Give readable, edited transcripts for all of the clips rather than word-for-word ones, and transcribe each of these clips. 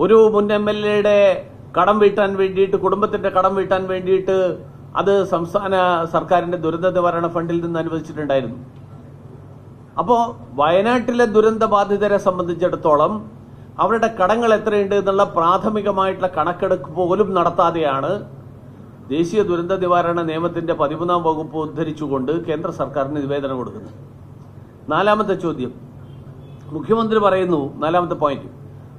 ഒരു മുൻ MLA കടം വീട്ടാൻ വേണ്ടിയിട്ട്, കുടുംബത്തിന്റെ കടം വീട്ടാൻ വേണ്ടിയിട്ട് അത് സംസ്ഥാന സർക്കാരിന്റെ ദുരന്ത നിവാരണ ഫണ്ടിൽ നിന്ന് അനുവദിച്ചിട്ടുണ്ടായിരുന്നു. അപ്പോ വയനാട്ടിലെ ദുരന്ത ബാധിതരെ സംബന്ധിച്ചിടത്തോളം അവരുടെ കടങ്ങൾ എത്രയുണ്ട് എന്നുള്ള പ്രാഥമികമായിട്ടുള്ള കണക്കെടുപ്പ് പോലും നടത്താതെയാണ് ദേശീയ ദുരന്ത നിവാരണ നിയമത്തിന്റെ 13-ാം വകുപ്പ് ഉദ്ധരിച്ചുകൊണ്ട് കേന്ദ്ര സർക്കാരിന് നിവേദനം കൊടുക്കുന്നത്. നാലാമത്തെ ചോദ്യം, മുഖ്യമന്ത്രി പറയുന്നു, നാലാമത്തെ പോയിന്റ്,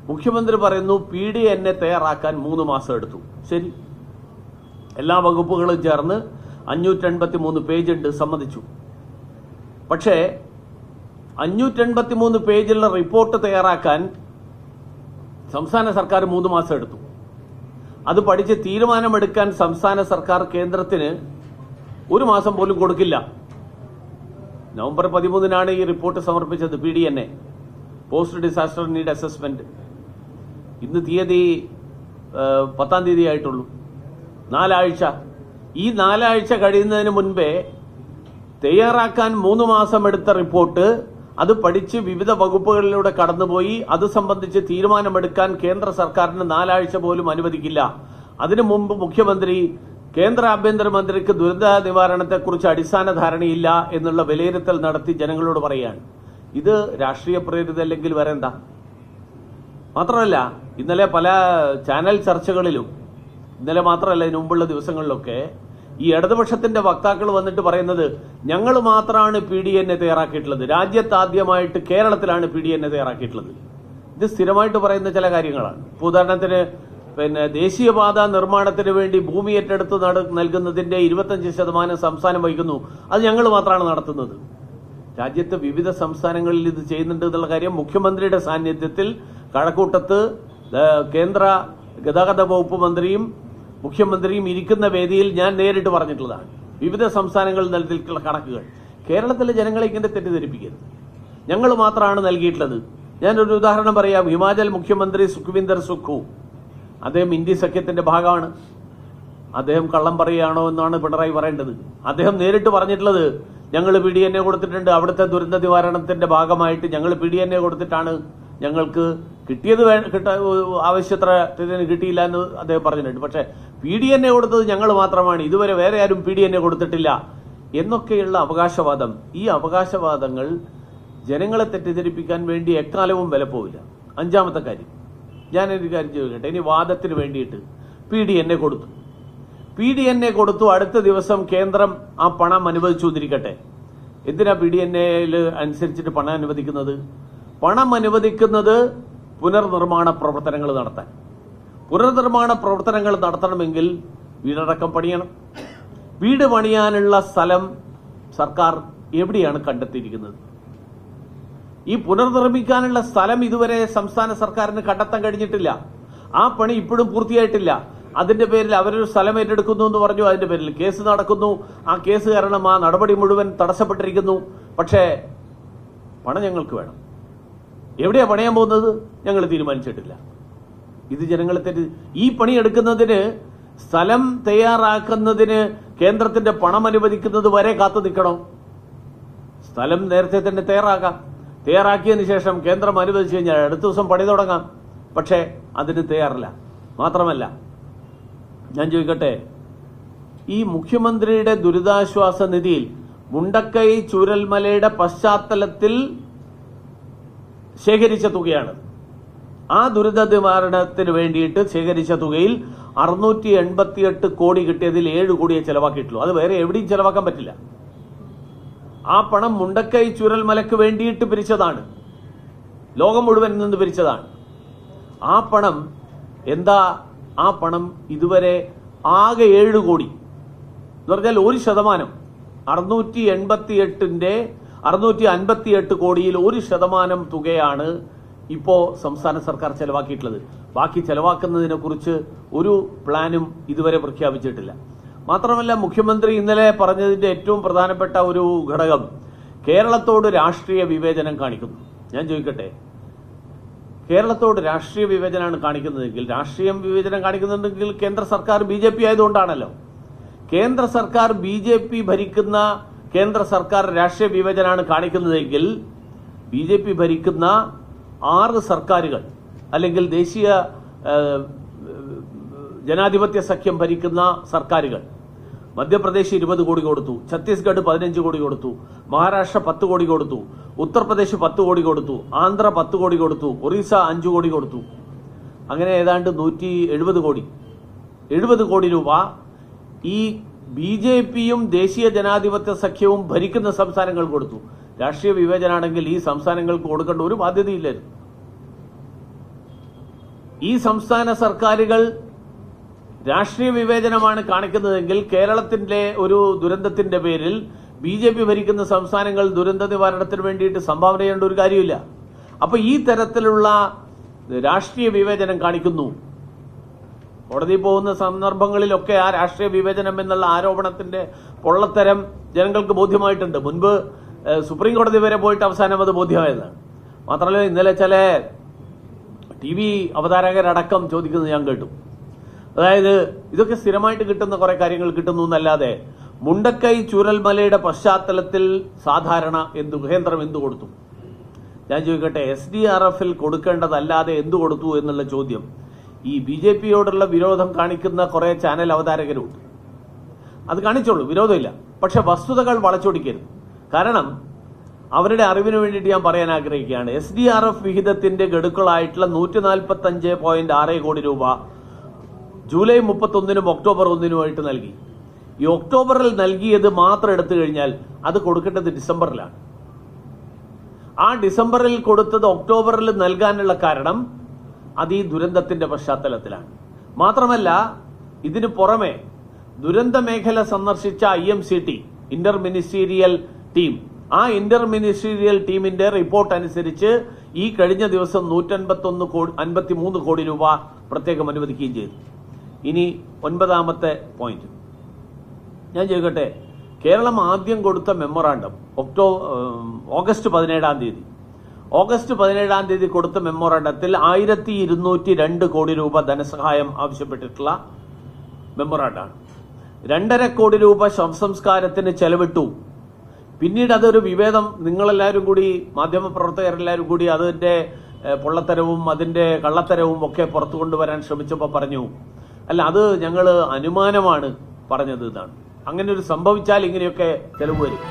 മുഖ്യമന്ത്രി പറയുന്നു PDNA തയ്യാറാക്കാൻ 3 മാസം എടുത്തു. ശരി, എല്ലാ വകുപ്പുകളും ചേർന്ന് 583 പേജ് ഉണ്ട്, സമ്മതിച്ചു. പക്ഷേ 583 പേജുള്ള റിപ്പോർട്ട് തയ്യാറാക്കാൻ സംസ്ഥാന സർക്കാർ 3 മാസം എടുത്തു. അത് പഠിച്ച് തീരുമാനമെടുക്കാൻ സംസ്ഥാന സർക്കാർ കേന്ദ്രത്തിന് 1 മാസം പോലും കൊടുക്കില്ല. നവംബർ 13-നാണ് ഈ റിപ്പോർട്ട് സമർപ്പിച്ചത്. PDNA, post disaster need assessment. ഇന്ന് തീയതി 10-ാം തീയതി ആയിട്ടുള്ളൂ. 4 ആഴ്ച. ഈ 4 ആഴ്ച കഴിയുന്നതിന് മുൻപേ തയ്യാറാക്കാൻ 3 മാസം എടുത്ത റിപ്പോർട്ട് അത് പഠിച്ച് വിവിധ വകുപ്പുകളിലൂടെ കടന്നുപോയി അത് സംബന്ധിച്ച് തീരുമാനമെടുക്കാൻ കേന്ദ്ര സർക്കാരിന് 4 ആഴ്ച പോലും അനുവദിക്കില്ല. അതിനു മുമ്പ് മുഖ്യമന്ത്രി കേന്ദ്ര ആഭ്യന്തരമന്ത്രിക്ക് ദുരന്ത നിവാരണത്തെക്കുറിച്ച് അടിസ്ഥാന ധാരണയില്ല എന്നുള്ള വിലയിരുത്തൽ നടത്തി ജനങ്ങളോട് പറയുകയാണ്. ഇത് രാഷ്ട്രീയ പ്രേരിതല്ലെങ്കിൽ വരെന്താ? മാത്രമല്ല, ഇന്നലെ പല ചാനൽ ചർച്ചകളിലും, ഇന്നലെ മാത്രമല്ല ഇതിനു മുമ്പുള്ള ദിവസങ്ങളിലൊക്കെ ഈ ഇടതുപക്ഷത്തിന്റെ വക്താക്കൾ വന്നിട്ട് പറയുന്നത് ഞങ്ങൾ മാത്രമാണ് PDNA തയ്യാറാക്കിയിട്ടുള്ളത്, രാജ്യത്താദ്യമായിട്ട് കേരളത്തിലാണ് PDNA തയ്യാറാക്കിയിട്ടുള്ളത്. ഇത് സ്ഥിരമായിട്ട് പറയുന്ന ചില കാര്യങ്ങളാണ്. ഉദാഹരണത്തിന് ദേശീയപാത നിർമ്മാണത്തിന് വേണ്ടി ഭൂമി ഏറ്റെടുത്ത് നൽകുന്നതിന്റെ 25% സംസ്ഥാനം വഹിക്കുന്നു, അത് ഞങ്ങൾ മാത്രമാണ് നടത്തുന്നത്. രാജ്യത്ത് വിവിധ സംസ്ഥാനങ്ങളിൽ ഇത് ചെയ്യുന്നുണ്ട് എന്നുള്ള കാര്യം മുഖ്യമന്ത്രിയുടെ സാന്നിധ്യത്തിൽ കഴക്കൂട്ടത്ത് കേന്ദ്ര ഗതാഗത വകുപ്പ് മന്ത്രിയും മുഖ്യമന്ത്രിയും ഇരിക്കുന്ന വേദിയിൽ ഞാൻ നേരിട്ട് പറഞ്ഞിട്ടുള്ളതാണ്. വിവിധ സംസ്ഥാനങ്ങളിൽ നൽകിയിട്ടുള്ള കണക്കുകൾ കേരളത്തിലെ ജനങ്ങളെ ഇങ്ങനെ തെറ്റിദ്ധരിപ്പിക്കരുത്. ഞങ്ങൾ മാത്രമാണ് നൽകിയിട്ടുള്ളത്. ഞാനൊരു ഉദാഹരണം പറയാം. ഹിമാചൽ മുഖ്യമന്ത്രി സുഖ്വിന്ദർ സുഖു, അദ്ദേഹം ഇന്ത്യ സഖ്യത്തിന്റെ ഭാഗമാണ്. അദ്ദേഹം കള്ളം പറയുകയാണോ എന്നാണ് പിണറായി പറയേണ്ടത്. അദ്ദേഹം നേരിട്ട് പറഞ്ഞിട്ടുള്ളത് ഞങ്ങൾ PDNA കൊടുത്തിട്ടുണ്ട്, അവിടുത്തെ ദുരന്ത നിവാരണത്തിന്റെ ഭാഗമായിട്ട് ഞങ്ങൾ PDNA കൊടുത്തിട്ടാണ്, ഞങ്ങൾക്ക് കിട്ടിയത് ആവശ്യത്തിന് കിട്ടിയില്ല എന്ന് അദ്ദേഹം പറഞ്ഞിട്ടുണ്ട്. പക്ഷേ PDNA കൊടുത്തത് ഞങ്ങൾ മാത്രമാണ്, ഇതുവരെ വേറെ ആരും PDNA കൊടുത്തിട്ടില്ല എന്നൊക്കെയുള്ള അവകാശവാദം, ഈ അവകാശവാദങ്ങൾ ജനങ്ങളെ തെറ്റിദ്ധരിപ്പിക്കാൻ വേണ്ടി എക്കാലവും വില പോവില്ല. 5-ാമത്തെ കാര്യം, ഞാനൊരു കാര്യം ചോദിക്കട്ടെ. ഇനി വാദത്തിന് വേണ്ടിയിട്ട് PDNA കൊടുത്തു, അടുത്ത ദിവസം കേന്ദ്രം ആ പണം അനുവദിച്ചു എന്നിരിക്കട്ടെ. എന്തിനാ PDNA-യിൽ അനുസരിച്ചിട്ട് പണം അനുവദിക്കുന്നത്? പണം അനുവദിക്കുന്നത് പുനർനിർമ്മാണ പ്രവർത്തനങ്ങൾ നടത്താൻ. പുനർനിർമ്മാണ പ്രവർത്തനങ്ങൾ നടത്തണമെങ്കിൽ വീടടക്കം പണിയണം. വീട് പണിയാനുള്ള സ്ഥലം സർക്കാർ എവിടെയാണ് കണ്ടെത്തിയിരിക്കുന്നത്? ഈ പുനർനിർമ്മിക്കാനുള്ള സ്ഥലം ഇതുവരെ സംസ്ഥാന സർക്കാരിന് കണ്ടെത്താൻ കഴിഞ്ഞിട്ടില്ല. ആ പണി ഇപ്പോഴും പൂർത്തിയായിട്ടില്ല. അതിന്റെ പേരിൽ അവരൊരു സ്ഥലം ഏറ്റെടുക്കുന്നു എന്ന് പറഞ്ഞു, അതിന്റെ പേരിൽ കേസ് നടക്കുന്നു. ആ കേസ് കാരണം ആ നടപടി മുഴുവൻ തടസ്സപ്പെട്ടിരിക്കുന്നു. പക്ഷേ പണം ഞങ്ങൾക്ക് വേണം. എവിടെയാ പണിയാൻ പോകുന്നത് ഞങ്ങൾ തീരുമാനിച്ചിട്ടില്ല. ഇത് ജനങ്ങളെ തെറ്റി. ഈ പണിയെടുക്കുന്നതിന്, സ്ഥലം തയ്യാറാക്കുന്നതിന് കേന്ദ്രത്തിന്റെ പണം അനുവദിക്കുന്നത് വരെ കാത്തു നിൽക്കണോ? സ്ഥലം നേരത്തെ തന്നെ തയ്യാറാക്കാം. തയ്യാറാക്കിയതിനു ശേഷം കേന്ദ്രം അനുവദിച്ചു കഴിഞ്ഞാൽ അടുത്ത ദിവസം പണി തുടങ്ങാം. പക്ഷേ അതിന് തയ്യാറില്ല. മാത്രമല്ല, ഞാൻ ചോദിക്കട്ടെ, ഈ മുഖ്യമന്ത്രിയുടെ ദുരിതാശ്വാസ നിധിയിൽ മുണ്ടക്കൈ ചൂരൽമലയുടെ പശ്ചാത്തലത്തിൽ ശേഖരിച്ച തുകയാണ്. ആ ദുരിത നിവാരണത്തിന് വേണ്ടിയിട്ട് ശേഖരിച്ച തുകയിൽ 688 കോടി കിട്ടിയതിൽ 7 കോടിയെ ചെലവാക്കിയിട്ടുള്ളൂ. അത് വേറെ എവിടെയും ചെലവാക്കാൻ പറ്റില്ല. ആ പണം മുണ്ടക്കൈ ചൂരൽമലയ്ക്ക് വേണ്ടിയിട്ട് പിരിച്ചതാണ്, ലോകം മുഴുവൻ നിന്ന് പിരിച്ചതാണ്. ആ പണം എന്താ? ആ പണം ഇതുവരെ ആകെ 7 കോടി എന്ന് പറഞ്ഞാൽ 1%. 658 കോടിയിൽ 1% തുകയാണ് ഇപ്പോ സംസ്ഥാന സർക്കാർ ചെലവാക്കിയിട്ടുള്ളത്. ബാക്കി ചെലവാക്കുന്നതിനെ കുറിച്ച് ഒരു പ്ലാനും ഇതുവരെ പ്രഖ്യാപിച്ചിട്ടില്ല. മാത്രമല്ല, മുഖ്യമന്ത്രി ഇന്നലെ പറഞ്ഞതിന്റെ ഏറ്റവും പ്രധാനപ്പെട്ട ഒരു ഘടകം കേരളത്തോട് രാഷ്ട്രീയ വിവേചനം കാണിക്കുന്നു. ഞാൻ ചോദിക്കട്ടെ, കേരളത്തോട് രാഷ്ട്രീയ വിവേചനമാണ് കാണിക്കുന്നതെങ്കിൽ, രാഷ്ട്രീയ വിവേചനം കാണിക്കുന്നുണ്ടെങ്കിൽ കേന്ദ്ര സർക്കാർ BJP ആയതുകൊണ്ടാണല്ലോ. കേന്ദ്ര സർക്കാർ BJP ഭരിക്കുന്ന കേന്ദ്ര സർക്കാർ രാഷ്ട്രീയ വിവേചനമാണ് കാണിക്കുന്നതെങ്കിൽ BJP ഭരിക്കുന്ന 6 സർക്കാരുകൾ അല്ലെങ്കിൽ ദേശീയ ജനാധിപത്യ സഖ്യം ഭരിക്കുന്ന സർക്കാരുകൾ മധ്യപ്രദേശ് 20 കോടി കൊടുത്തു, ഛത്തീസ്ഗഡ് 15 കോടി കൊടുത്തു, മഹാരാഷ്ട്ര 10 കോടി കൊടുത്തു, ഉത്തർപ്രദേശ് 10 കോടി കൊടുത്തു, ആന്ധ്ര 10 കോടി കൊടുത്തു, ഒറീസ 5 കോടി കൊടുത്തു. അങ്ങനെ ഏതാണ്ട് 170 കോടി 70 കോടി രൂപ ഈ BJPയും ദേശീയ ജനാധിപത്യ സഖ്യവും ഭരിക്കുന്ന സംസ്ഥാനങ്ങൾ കൊടുത്തു. രാഷ്ട്രീയ വിവേചനാണെങ്കിൽ ഈ സംസ്ഥാനങ്ങൾക്ക് കൊടുക്കേണ്ട ഒരു ബാധ്യതയില്ലായിരുന്നു. ഈ സംസ്ഥാന സർക്കാരുകൾ രാഷ്ട്രീയ വിവേചനമാണ് കാണിക്കുന്നതെങ്കിൽ കേരളത്തിന്റെ ഒരു ദുരന്തത്തിന്റെ പേരിൽ BJP ഭരിക്കുന്ന സംസ്ഥാനങ്ങൾ ദുരന്ത നിവാരണത്തിന് വേണ്ടിയിട്ട് സംഭാവന ചെയ്യേണ്ട ഒരു കാര്യമില്ല. അപ്പൊ ഈ തരത്തിലുള്ള രാഷ്ട്രീയ വിവേചനം കാണിക്കുന്നു. കോടതി പോകുന്ന സന്ദർഭങ്ങളിലൊക്കെ ആ രാഷ്ട്രീയ വിവേചനം എന്നുള്ള ആരോപണത്തിന്റെ പൊള്ളത്തരം ജനങ്ങൾക്ക് ബോധ്യമായിട്ടുണ്ട്. മുൻപ് സുപ്രീം കോടതി വരെ പോയിട്ട് അവസാനം അത് ബോധ്യമായതാണ്. മാത്രമല്ല ഇന്നലെ ചില TV അവതാരകരടക്കം ചോദിക്കുന്നത് ഞാൻ കേട്ടു. അതായത് ഇതൊക്കെ സ്ഥിരമായിട്ട് കിട്ടുന്ന കുറെ കാര്യങ്ങൾ കിട്ടുന്നു എന്നല്ലാതെ മുണ്ടക്കൈ ചൂരൽമലയുടെ പശ്ചാത്തലത്തിൽ സാധാരണ കേന്ദ്രം എന്തു കൊടുത്തു? ഞാൻ ചോദിക്കട്ടെ, SDRFൽ കൊടുക്കേണ്ടതല്ലാതെ എന്തു കൊടുത്തു എന്നുള്ള ചോദ്യം ഈ BJPയോടുള്ള വിരോധം കാണിക്കുന്ന കുറെ ചാനൽ അവതാരകരുണ്ട്. അത് കാണിച്ചോളൂ, വിരോധമില്ല. പക്ഷെ വസ്തുതകൾ വളച്ചൊടിക്കരുത്. കാരണം അവരുടെ അറിവിന് വേണ്ടിയിട്ട് ഞാൻ പറയാൻ ആഗ്രഹിക്കുകയാണ്. SDRF വിഹിതത്തിന്റെ ഗഡുക്കളായിട്ടുള്ള 145.6 കോടി രൂപ ജൂലൈ 31 ഒക്ടോബർ 1 നൽകി. ഈ ഒക്ടോബറിൽ നൽകിയത് മാത്രം എടുത്തു കഴിഞ്ഞാൽ അത് കൊടുക്കേണ്ടത് ഡിസംബറിലാണ്. ആ ഡിസംബറിൽ കൊടുത്തത് ഒക്ടോബറിൽ നൽകാനുള്ള കാരണം അത് ഈ ദുരന്തത്തിന്റെ പശ്ചാത്തലത്തിലാണ്. മാത്രമല്ല ഇതിനു പുറമെ ദുരന്ത മേഖല സന്ദർശിച്ച IMCT ഇന്റർ മിനിസ്റ്റീരിയൽ ടീം, ആ ഇന്റർ മിനിസ്റ്റീരിയൽ ടീമിന്റെ റിപ്പോർട്ട് അനുസരിച്ച് ഈ കഴിഞ്ഞ ദിവസം 153 കോടി രൂപ പ്രത്യേകം അനുവദിക്കുകയും ചെയ്തു. ഇനി 9ാമത്തെ പോയിന്റ് ഞാൻ ചോദിക്കട്ടെ, കേരളം ആദ്യം കൊടുത്ത മെമ്മോറാണ്ടം ഓഗസ്റ്റ് 17 തീയതി കൊടുത്ത മെമ്മോറാണ്ടത്തിൽ 1202 കോടി രൂപ ധനസഹായം ആവശ്യപ്പെട്ടിട്ടുള്ള മെമ്മോറാണ്ടാണ്. 2.5 കോടി രൂപ ശവസംസ്കാരത്തിന് ചെലവിട്ടു. പിന്നീട് അതൊരു വിവേദം, നിങ്ങളെല്ലാവരും കൂടി മാധ്യമപ്രവർത്തകരെല്ലാവരും കൂടി അതിന്റെ പൊള്ളത്തരവും അതിന്റെ കള്ളത്തരവും ഒക്കെ പുറത്തു കൊണ്ടുവരാൻ ശ്രമിച്ചപ്പോൾ പറഞ്ഞു, അല്ല അത് ഞങ്ങൾ അനുമാനമാണ് പറഞ്ഞത്. ഇതാണ് അങ്ങനെ ഒരു സംഭവിച്ചാൽ ഇങ്ങനെയൊക്കെ ചെലവ് വരും.